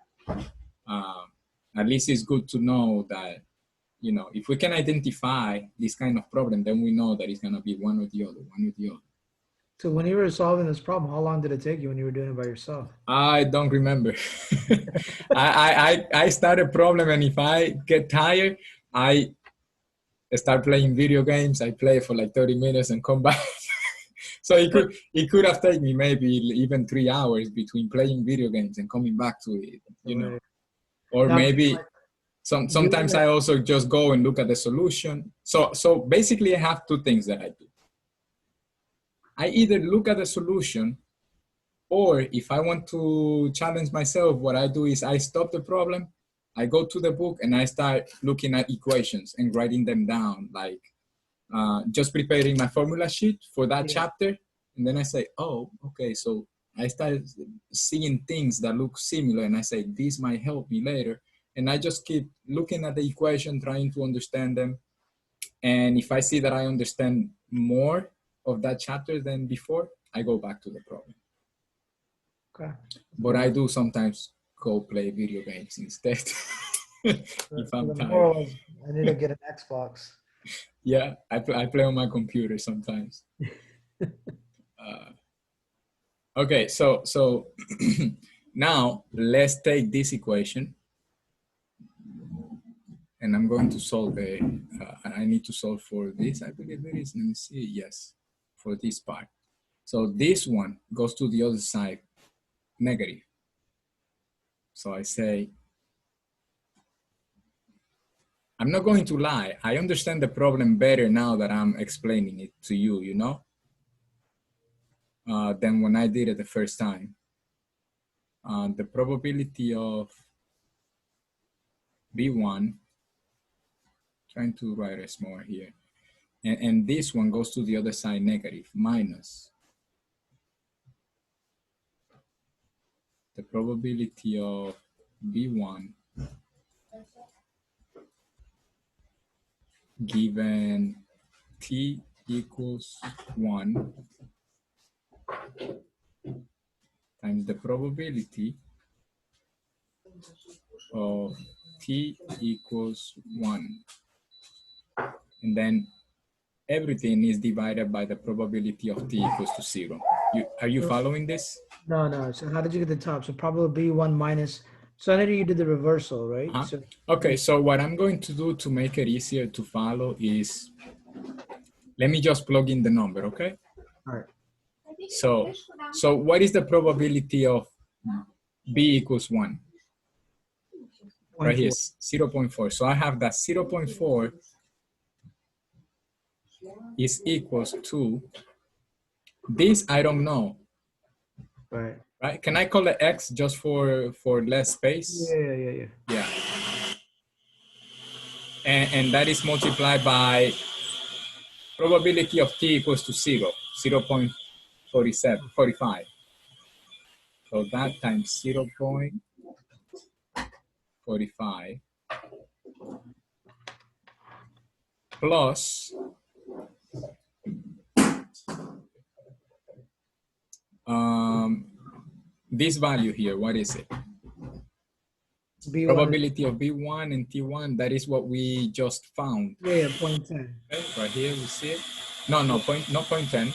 At least it's good to know that, you know, if we can identify this kind of problem, then we know that it's going to be one or the other, one or the other. So when you were solving this problem, how long did it take you when you were doing it by yourself? I don't remember. I start a problem, and if I get tired, I start playing video games. I play for like 30 minutes and come back. So it could have taken me maybe even 3 hours between playing video games and coming back to it, you know. Or Now, maybe sometimes I also just go and look at the solution. So basically I have two things that I do. I either look at the solution, or if I want to challenge myself, what I do is I stop the problem, I go to the book, and I start looking at equations and writing them down, like just preparing my formula sheet for that chapter. And then I say, oh, okay, so I start seeing things that look similar, and I say, this might help me later. And I just keep looking at the equation, trying to understand them. And if I see that I understand more of that chapter than before, I go back to the problem. Okay. But I do sometimes go play video games instead. If I'm tired. I need to get an Xbox. Yeah, I play on my computer sometimes. Okay, so now let's take this equation, and I'm going to solve it. I need to solve for this, I believe it is. Let me see. Yes, for this part. So this one goes to the other side, negative. So I say, I'm not going to lie. I understand the problem better now that I'm explaining it to you, you know, than when I did it the first time. The probability of B1, trying to write it small here, and this one goes to the other side, negative, minus the probability of B1 given T equals 1 times the probability of T equals 1. And then everything is divided by the probability of T equals to 0. Are you following this? No. So how did you get the top? So probably B1 minus. So I know you did the reversal, right? So, okay, so what I'm going to do to make it easier to follow is let me just plug in the number, okay? All right. So what is the probability of b equals 1? Right here, 0.4. So I have that 0.4 is equals to this. I don't know. Right. Right? Can I call it x just for less space? Yeah. And that is multiplied by probability of t equals to 0.45. So that times 0.45 plus this value here. What is it? B1 Probability of B1 and T1, that is what we just found. Yeah, 0.10. Okay, right here we see it. No, not 0.10.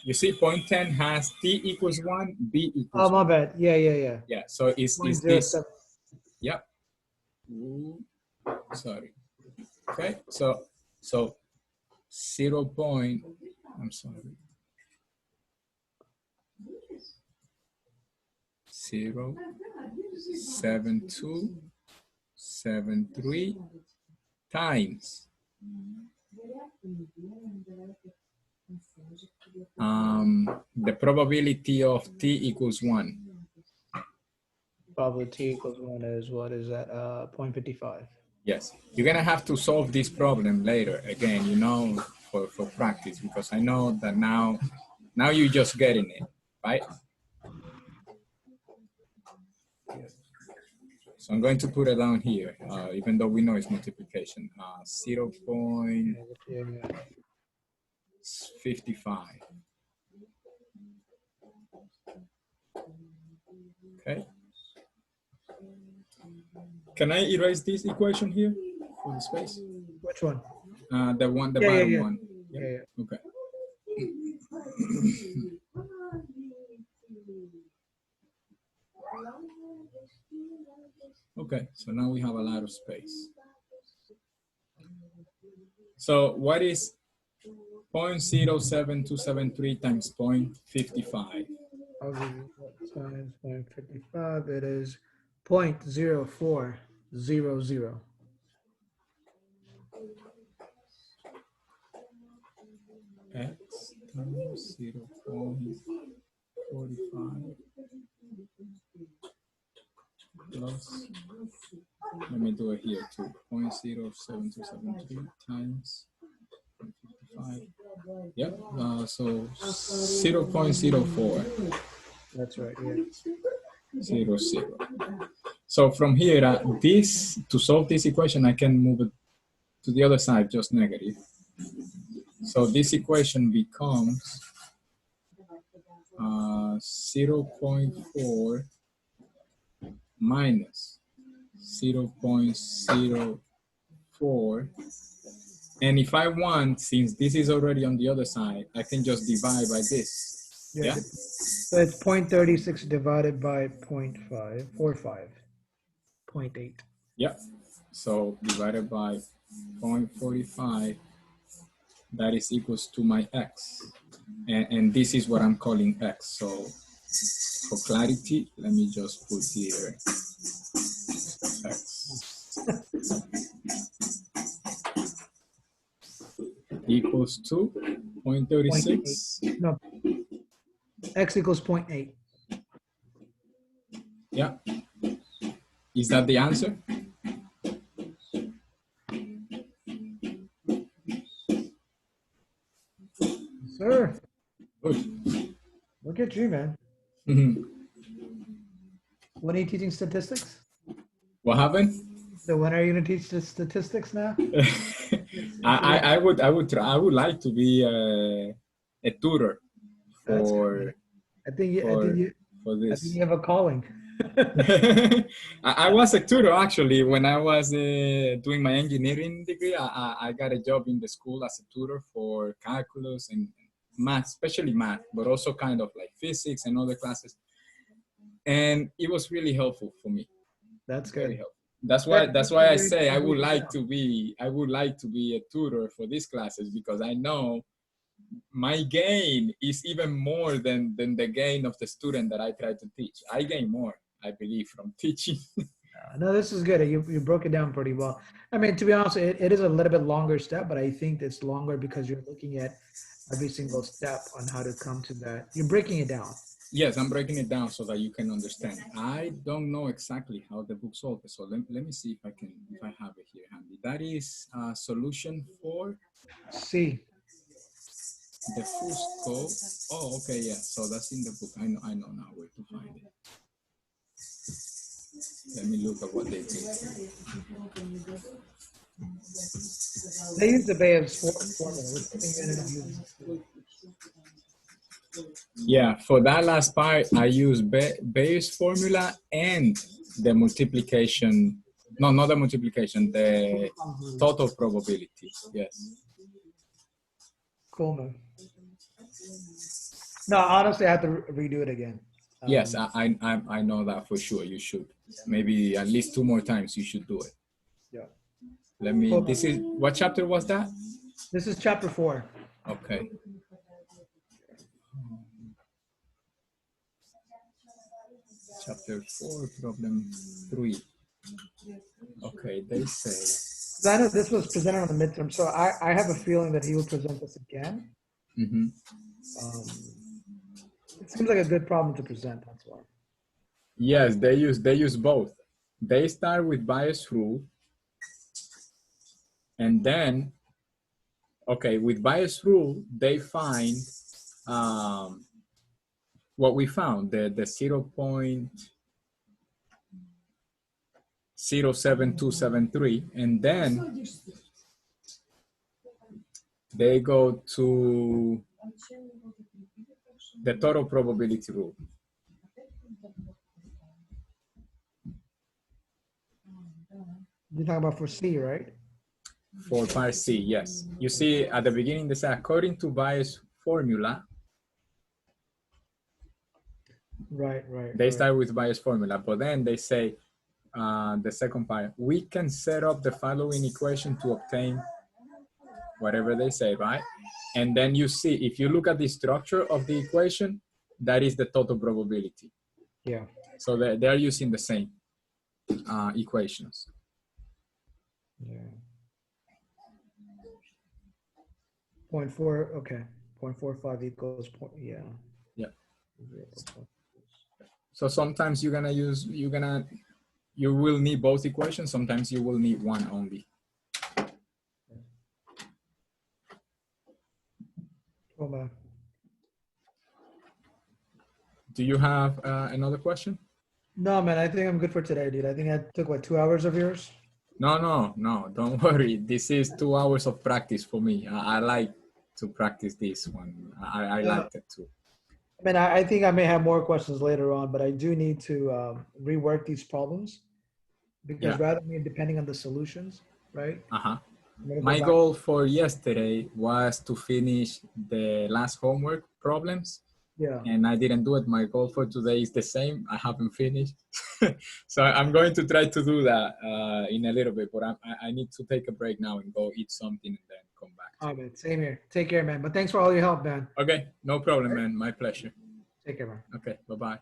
You see 0.10 has T equals 1, B equals 1. Oh, my bad. Yeah. Yeah, so it's this. 0.07. Yep. Ooh, sorry. Okay, so 0. I'm sorry. 0.7273 times the probability of t equals 1. Probably T equals 1 is what is that? 0.55. Yes, you're gonna have to solve this problem later again, you know, for practice, because I know that now you're just getting it, right? So I'm going to put it down here, even though we know it's multiplication. 0.55. Okay. Can I erase this equation here for the space? Which one? The one, the Yeah, bottom yeah. one. Yeah. Okay. Okay, so now we have a lot of space. So what is 0.07273 times 0.55? I'll give you times 0.55. It is 0.0400. X times 0.45 plus, let me do it here too, 0.07273 times 0.55. Yep, so 0.04. That's right, yeah. 0, 0. So from here, to solve this equation, I can move it to the other side, just negative. So this equation becomes 0.4 minus 0.04. And if I want, since this is already on the other side, I can just divide by this. Yeah? So it's 0.36 divided by 0.545. 0.8. Yep. So divided by 0.45, that is equals to my x. And this is what I'm calling x. So for clarity, let me just put here x equals to 0.36. No. X equals 0.8. Yeah. Is that the answer? Sir, Good. look at you, man. Mhm. When are you teaching statistics? What happened? So when are you going to teach the statistics now? I would like to be a tutor for I think you this. have a calling. I was a tutor actually when I was doing my engineering degree. I got a job in the school as a tutor for calculus and math, especially math, but also kind of like physics and other classes. And it was really helpful for me. That's Very good. helpful. That's why I say I would like to be a tutor for these classes, because I know my gain is even more than the gain of the student that I try to teach. I gain more, I believe, from teaching. No, this is good. You broke it down pretty well. I mean, to be honest, it is a little bit longer step, but I think it's longer because you're looking at every single step on how to come to that. You're breaking it down. Yes, I'm breaking it down so that you can understand. I don't know exactly how the book solved it, so let me see if I have it here handy. That is solution for C. the Fusco. Oh, okay, yeah. So that's in the book. I know now where to find it. Let me look at what they do. They use the Bayes formula, which I think you ended up using. Yeah, for that last part, I use Bayes formula and the multiplication. No, not the multiplication. The total probability. Yes. Cool, man. No, honestly, I have to redo it again. Yes, I know that for sure. You should. Maybe at least 2 more times you should do it. Yeah. Let me, Cool. this is, what chapter was that? This is chapter 4. Okay. Chapter 4, problem 3. Okay, they say. I know this was presented on the midterm, so I have a feeling that he will present this again. Mm-hmm. It seems like a good problem to present, that's why. Yes, they use both. They start with Bayes rule, and then, okay, with Bayes rule, they find what we found, the 0.07273, and then they go to the total probability rule. You're talking about for C, right? For part C, yes. You see at the beginning, they say, according to Bayes' formula, Right. they start with Bayes' formula, but then they say, the second part, we can set up the following equation to obtain whatever they say, right? And then you see, if you look at the structure of the equation, that is the total probability. Yeah. So they're using the same equations. Yeah. 0.4, okay. 0.45 equals point, yeah. Yeah. So sometimes you will need both equations. Sometimes you will need one only. Oh, man. Do you have another question? No, man, I think I'm good for today, dude. I think I took, what, 2 hours of yours? No, don't worry. This is 2 hours of practice for me. I like to practice this one. I liked it too. I mean, I think I may have more questions later on, but I do need to rework these problems because rather than depending on the solutions, right? Uh-huh. My goal for yesterday was to finish the last homework problems. Yeah. And I didn't do it. My goal for today is the same. I haven't finished. So I'm going to try to do that in a little bit, but I need to take a break now and go eat something and then come back. All right, man. Same here. Take care, man. But thanks for all your help, man. Okay, no problem, man. My pleasure. Take care, man. Okay, bye-bye.